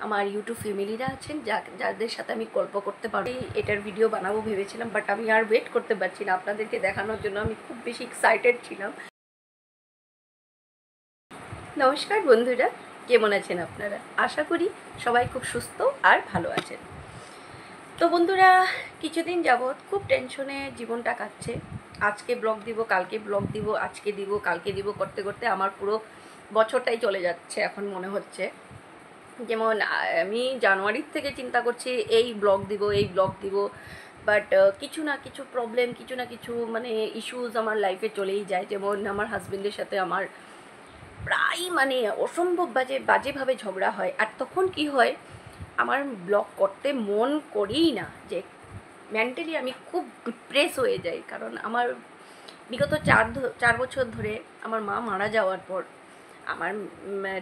আমার ইউটিউব ফ্যামিলিরা আছেন যাদের সাথে আমি গল্প করতে পারি। এটার ভিডিও বানাবো ভেবেছিলাম, বাট আমি আর ওয়েট করতে পারছি না আপনাদেরকে দেখানোর জন্য। আমি খুব বেশি এক্সাইটেড ছিলাম। নমস্কার বন্ধুরা, কেমন আছেন আপনারা? আশা করি সবাই খুব সুস্থ আর ভালো আছেন। তো বন্ধুরা, কিছুদিন যাবৎ খুব টেনশনে জীবনটা কাটছে। আজকে ব্লগ দিব, কালকে ব্লগ দিব, আজকে দিব, কালকে দিব করতে করতে আমার পুরো বছরটাই চলে যাচ্ছে এখন মনে হচ্ছে। যেমন আমি জানুয়ারির থেকে চিন্তা করছি এই ব্লগ দিব, এই ব্লগ দিব, বাট কিছু না কিছু প্রবলেম, কিছু না কিছু মানে ইস্যুস আমার লাইফে চলেই যায়। যেমন আমার হাজবেন্ডের সাথে আমার প্রায় মানে অসম্ভব বাজেভাবে ঝগড়া হয়। আর তখন কি হয়, আমার ব্লগ করতে মন করেই না, যে মেন্টালি আমি খুব ডিপ্রেস হয়ে যাই। কারণ আমার বিগত 4 বছর ধরে আমার মা মারা যাওয়ার পর আমার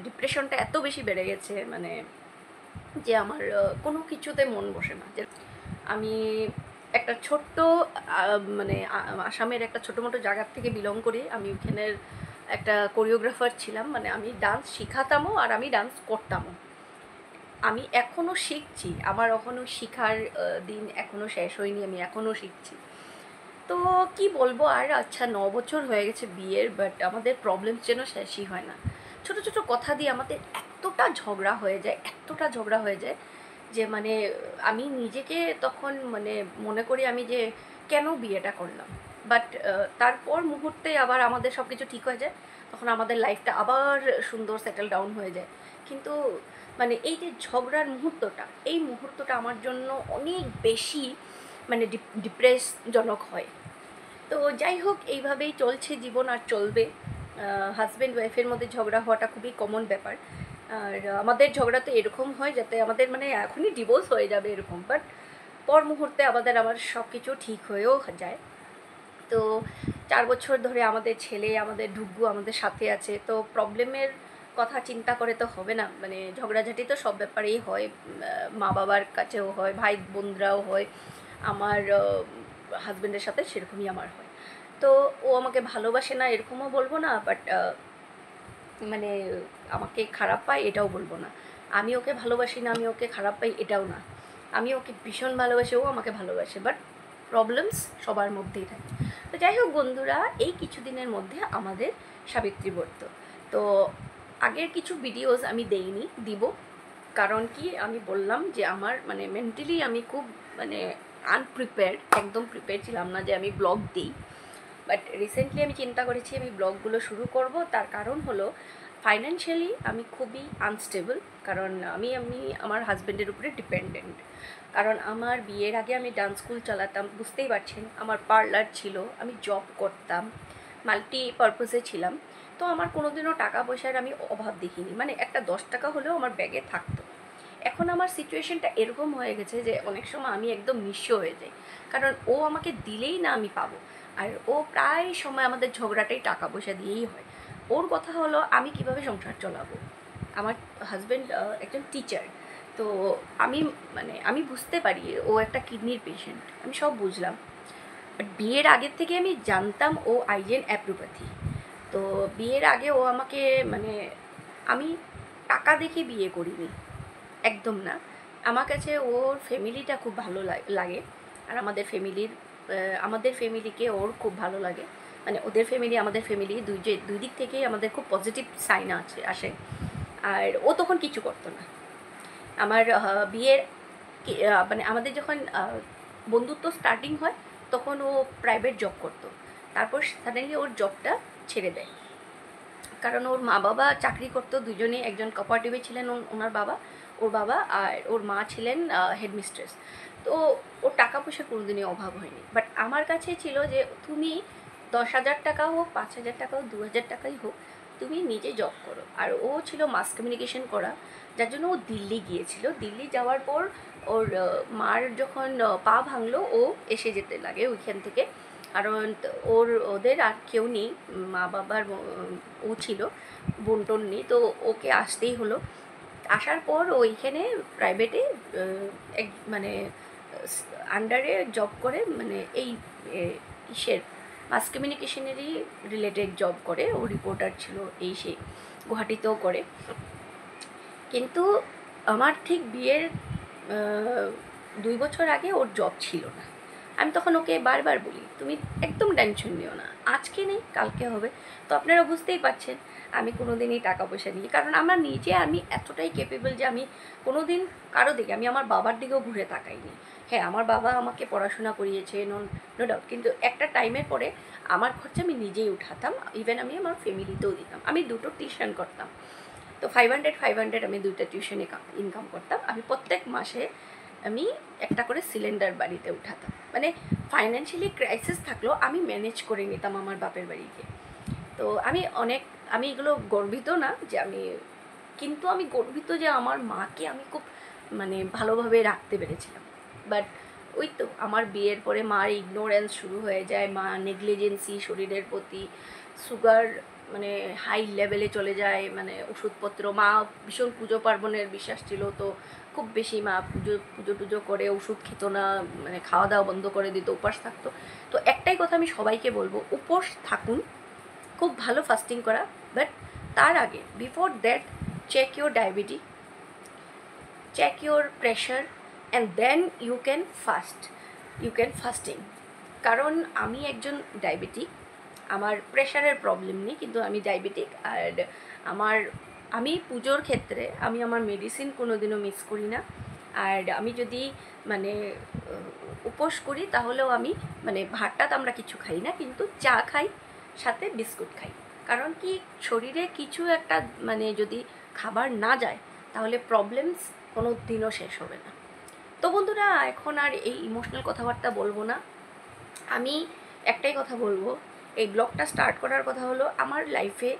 ডিপ্রেশনটা এত বেশি বেড়ে গেছে, মানে যে আমার কোনো কিছুতে মন বসে না। যে আমি একটা ছোট্ট মানে আসামের একটা ছোটো মোটো জায়গার থেকে বিলং করি। আমি ওখানের একটা কোরিওগ্রাফার ছিলাম, মানে আমি ডান্স শিখাতামও আর আমি ডান্স করতামও। আমি এখনও শিখছি, আমার এখনও শেখার দিন এখনও শেষ হয়নি, আমি এখনও শিখছি। তো কি বলবো আর, আচ্ছা 9 বছর হয়ে গেছে বিয়ের, বাট আমাদের প্রবলেম যেন শেষই হয় না। ছোট ছোট কথা দিয়ে আমাদের এতটা ঝগড়া হয়ে যায়, এতটা ঝগড়া হয়ে যায় যে মানে আমি নিজেকে তখন মানে মনে করি আমি যে কেন বিয়েটা করলাম। বাট তারপর মুহূর্তে আবার আমাদের সব কিছু ঠিক হয়ে যায়, তখন আমাদের লাইফটা আবার সুন্দর সেটেল ডাউন হয়ে যায়। কিন্তু মানে এই যে ঝগড়ার মুহূর্তটা, এই মুহূর্তটা আমার জন্য অনেক বেশি মানে ডিপ্রেসজনক হয়। তো যাই হোক, এইভাবেই চলছে জীবন আর চলবে। হাজব্যান্ড ওয়াইফের মধ্যে ঝগড়া হওয়াটা খুবই কমন ব্যাপার। আর আমাদের ঝগড়া তো এরকম হয় যাতে আমাদের মানে এখনই ডিভোর্স হয়ে যাবে এরকম, বাট পর মুহূর্তে আবার সব কিছু ঠিক হয়েও যায়। তো 4 বছর ধরে আমাদের ছেলে, আমাদের ঢুগ্গু আমাদের সাথে আছে। তো প্রবলেমের কথা চিন্তা করে তো হবে না, মানে ঝগড়াঝাটি তো সব ব্যাপারেই হয়, মা বাবার কাছেও হয়, ভাই বোনরাও হয়, আমার হাজব্যান্ডের সাথে সেরকমই আমার হয়। তো ও আমাকে ভালোবাসে না এরকমও বলবো না, বাট মানে আমাকে খারাপ পায় এটাও বলবো না। আমি ওকে ভালোবাসি না, আমি ওকে খারাপ পাই এটাও না। আমি ওকে ভীষণ ভালোবাসি, ও আমাকে ভালোবাসে, বাট প্রবলেমস সবার মধ্যেই থাকে। তো যাই হোক বন্ধুরা, এই কিছুদিনের মধ্যে আমাদের সাবিত্রী ব্রত। তো আগের কিছু ভিডিওস আমি দেইনি, দিব। কারণ কি, আমি বললাম যে আমার মানে মেন্টালি আমি খুব মানে আনপ্রিপেয়ার্ড, একদম প্রিপেয়ার ছিলাম না যে আমি ব্লগ দিই। বাট রিসেন্টলি আমি চিন্তা করেছি আমি ব্লগগুলো শুরু করব। তার কারণ হলো ফাইন্যান্সিয়ালি আমি খুবই আনস্টেবল। কারণ আমি আমার হাজব্যান্ডের উপরে ডিপেন্ডেন্ট। কারণ আমার বিয়ের আগে আমি ডান্স স্কুল চালাতাম, বুঝতেই পারছেন, আমার পার্লার ছিল, আমি জব করতাম, মাল্টি পারপাসে ছিলাম। তো আমার কোনোদিনও টাকা পয়সার আমি অভাব দেখিনি, মানে একটা 10 টাকা হলেও আমার ব্যাগে থাকতো। এখন আমার সিচুয়েশনটা এরকম হয়ে গেছে যে অনেক সময় আমি একদম নিঃস্ব হয়ে যাই। কারণ ও আমাকে দিলেই না আমি পাবো। আর ও প্রায় সময় আমাদের ঝগড়াটাই টাকা পয়সা দিয়েই হয়। ওর কথা হলো আমি কিভাবে সংসার চালাবো। আমার হাজব্যান্ড একজন টিচার। তো আমি মানে আমি বুঝতে পারি ও একটা কিডনির পেশেন্ট, আমি সব বুঝলাম। বাট বিয়ের আগের থেকে আমি জানতাম ও আইজেন অ্যাপ্রোপ্যাথি। তো বিয়ের আগে ও আমাকে মানে আমি টাকা দেখে বিয়ে করিনি, একদম না। আমার কাছে ওর ফ্যামিলিটা খুব ভালো লাগে। আর আমাদের ফ্যামিলিকে ওর খুব ভালো লাগে। মানে ওদের ফ্যামিলি আমাদের ফ্যামিলি দুই দিক থেকেই আমাদের খুব পজিটিভ সাইন আসে। আর ও তখন কিছু করতো না। আমার বিয়ের মানে আমাদের যখন বন্ধুত্ব স্টার্টিং হয় তখন ও প্রাইভেট জব করতো। তারপর সাডেনলি ওর জবটা ছেড়ে দেয়। কারণ ওর মা বাবা চাকরি করতো দুজনেই, একজন কোঅপারেটিভে ছিলেন ওনার বাবা, ওর বাবা, আর ওর মা ছিলেন হেডমিস্ট্রেস। তো ওর টাকা পয়সার কোনোদিনই অভাব হয়নি। বাট আমার কাছে ছিল যে তুমি 10,000 টাকা হোক, 5,000 টাকা হোক, 2,000 টাকাই হোক, তুমি নিজে জব করো। আর ও ছিল মাস কমিউনিকেশন করা, যার জন্য ও দিল্লি গিয়েছিল। দিল্লি যাওয়ার পর ওর মার যখন পা ভাঙলো, ও এসে যেতে লাগে ওইখান থেকে। কারণ ওদের আর কেউ নেই, মা বাবার ও ছিল, বোন টোন নেই, তো ওকে আসতেই হলো। আসার পর ওইখানে প্রাইভেটে এক মানে আন্ডারে জব করে, মানে এই ইসের মাস কমিউনিকেশনেরই রিলেটেড জব করে। ও রিপোর্টার ছিল, এই সেই গুয়াহাটিতেও করে। কিন্তু আমার ঠিক বিয়ের 2 বছর আগে ওর জব ছিল না। আমি তখন ওকে বারবার বলি, তুমি একদম টেনশন নিও না, আজকে নেই কালকে হবে। তো আপনারা বুঝতেই পারছেন আমি কোনো দিনই টাকা পয়সা নিই, কারণ আমার নিজে আমি এতটাই ক্যাপেবল যে আমি কোনো দিন কারো দিকে, আমি আমার বাবার দিকেও ঘুরে তাকাইনি। হ্যাঁ, আমার বাবা আমাকে পড়াশোনা করিয়েছে, নো ডাউট, কিন্তু একটা টাইমের পরে আমার খরচা আমি নিজেই উঠাতাম। ইভেন আমি আমার ফ্যামিলিতেও দিতাম। আমি দুটো টিউশন করতাম, তো 500 আমি 2টা টিউশনে ইনকাম করতাম। আমি প্রত্যেক মাসে আমি একটা করে সিলিন্ডার বাড়িতে উঠাতাম। মানে ফাইন্যান্সিয়ালি ক্রাইসিস থাকলেও আমি ম্যানেজ করে নিতাম আমার বাপের বাড়িকে। তো আমি এগুলো গর্বিত না যে আমি, কিন্তু আমি গর্বিত যে আমার মাকে আমি খুব মানে ভালোভাবে রাখতে পেরেছিলাম। বাট ওই তো আমার বিয়ের পরে মার ইগনোরেন্স শুরু হয়ে যায়, মা নেগলিজেন্সি শরীরের প্রতি, সুগার মানে হাই লেভেলে চলে যায়, মানে ওষুধপত্র। মা ভীষণ পুজো পার্বণের বিশ্বাস ছিল, তো খুব বেশি মা পুজো টুজো করে ওষুধ খেত না, মানে খাওয়া দাওয়া বন্ধ করে দিত, উপোস থাকতো। তো একটাই কথা আমি সবাইকে বলবো, উপোস থাকুন, খুব ভালো ফাস্টিং করা, বাট তার আগে before that check your diabetes, check your pressure, and then you can fasting. কারণ আমি একজন ডায়াবেটিক, আমার প্রেশারের প্রবলেম নেই, কিন্তু আমি ডায়াবেটিক। আর আমি পুজোর ক্ষেত্রে আমি আমার মেডিসিন কোনো দিনও মিস করি না। আর আমি যদি মানে উপোস করি তাহলেও আমি মানে ভাতটা তো আমরা কিছু খাই না, কিন্তু চা খাই, সাথে বিস্কুট খাই। কারণ কি, শরীরে কিছু একটা মানে যদি খাবার না যায় তাহলে প্রবলেমস কোনো দিনও শেষ হবে না। তো বন্ধুরা, এখন আর এই ইমোশনাল কথাবার্তা বলবো না। আমি একটাই কথা বলবো, এই ব্লগটা স্টার্ট করার কথা হলো, আমার লাইফে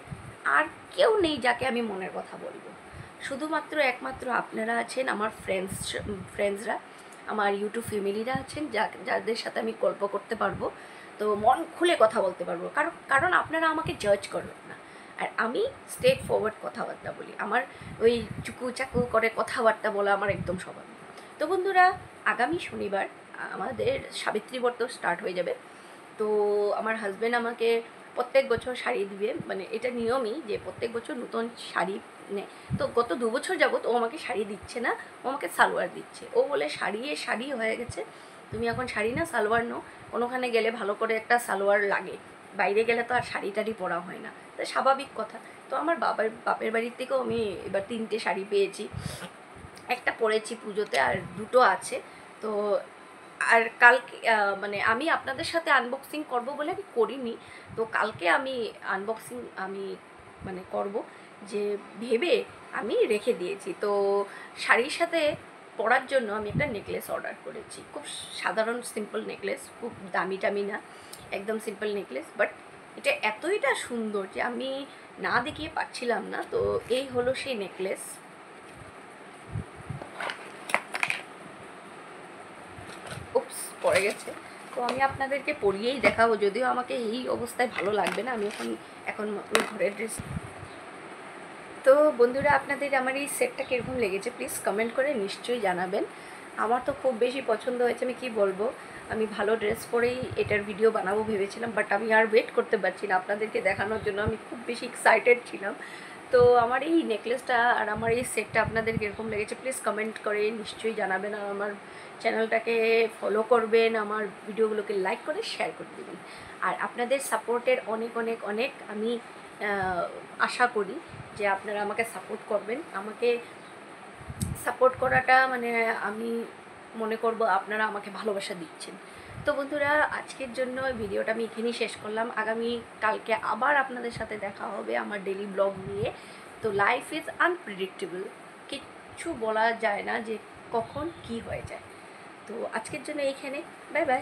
আর কেউ নেই যাকে আমি মনের কথা বলবো। শুধুমাত্র একমাত্র আপনারা আছেন, আমার ফ্রেন্ডসরা, আমার ইউটিউব ফ্যামিলিরা আছেন, যাদের সাথে আমি গল্প করতে পারবো, তো মন খুলে কথা বলতে পারবো। কারণ আপনারা আমাকে জাজ করবেন না, আর আমি স্ট্রেট ফরওয়ার্ড কথাবার্তা বলি। আমার ওই চুকু চাকু করে কথাবার্তা বলা আমার একদম স্বভাব। তো বন্ধুরা, আগামী শনিবার আমাদের সাবিত্রী ব্রত স্টার্ট হয়ে যাবে। তো আমার হাজব্যান্ড আমাকে প্রত্যেক বছর শাড়ি দিবে, মানে এটা নিয়মই যে প্রত্যেক বছর নতুন শাড়ি নেয়। তো গত 2 বছর যাবত ও আমাকে শাড়ি দিচ্ছে না, ও আমাকে সালোয়ার দিচ্ছে। ও বলে শাড়ি হয়ে গেছে, তুমি এখন শাড়ি না সালোয়ার নাও। কোনোখানে গেলে ভালো করে একটা সালোয়ার লাগে, বাইরে গেলে তো আর শাড়ি টাড়ি পরা হয় না, তো স্বাভাবিক কথা। তো আমার বাপের বাড়ির থেকেও আমি এবার 3টে শাড়ি পেয়েছি, একটা পরেছি পুজোতে আর 2টো আছে। তো আর কালকে মানে আমি আপনাদের সাথে আনবক্সিং করব বলে আমি করিনি, তো কালকে আমি আনবক্সিং মানে করব যে ভেবে আমি রেখে দিয়েছি। তো শাড়ির সাথে পরার জন্য আমি একটা নেকলেস অর্ডার করেছি, খুব সাধারণ সিম্পল নেকলেস, খুব দামি টামি না, একদম সিম্পল নেকলেস। বাট এটা এতইটা সুন্দর যে আমি না দেখিয়ে পাচ্ছিলাম না। তো এই হলো সেই নেকলেস। উপস, পড়ে গেছে। তো আমি আপনাদেরকে পরিয়েই দেখাবো, যদিও আমাকে এই অবস্থায় ভালো লাগবে না, আমি এখন ওই ঘরের ড্রেস। তো বন্ধুরা, আপনাদের আমার এই সেটটা কীরকম লেগেছে প্লিজ কমেন্ট করে নিশ্চয়ই জানাবেন। আমার তো খুব বেশি পছন্দ হয়েছে, আমি কি বলবো, আমি ভালো ড্রেস পরেই এটার ভিডিও বানাবো ভেবেছিলাম, বাট আমি আর ওয়েট করতে পারছি না আপনাদেরকে দেখানোর জন্য, আমি খুব বেশি এক্সাইটেড ছিলাম। তো আমার এই নেকলেসটা আর আমার এই সেটটা আপনাদের কীরকম লেগেছে প্লিজ কমেন্ট করে নিশ্চয়ই জানাবেন। আর আমার চ্যানেলটাকে ফলো করবেন, আমার ভিডিওগুলোকে লাইক করে শেয়ার করে দেবেন। আর আপনাদের সাপোর্টের অনেক অনেক অনেক আমি আশা করি যে আপনারা আমাকে সাপোর্ট করবেন। আমাকে সাপোর্ট করাটা মানে আমি মনে করব আপনারা আমাকে ভালোবাসা দিচ্ছেন। তো বন্ধুরা, আজকের জন্য ভিডিওটা আমি এখানেই শেষ করলাম। কালকে আবার আপনাদের সাথে দেখা হবে আমার ডেলি ব্লগ নিয়ে। তো লাইফ ইজ আনপ্রেডিক্টেবল, কিচ্ছু বলা যায় না যে কখন কি হয়ে যায়। তো আজকের জন্য এইখানে, বাই বাই।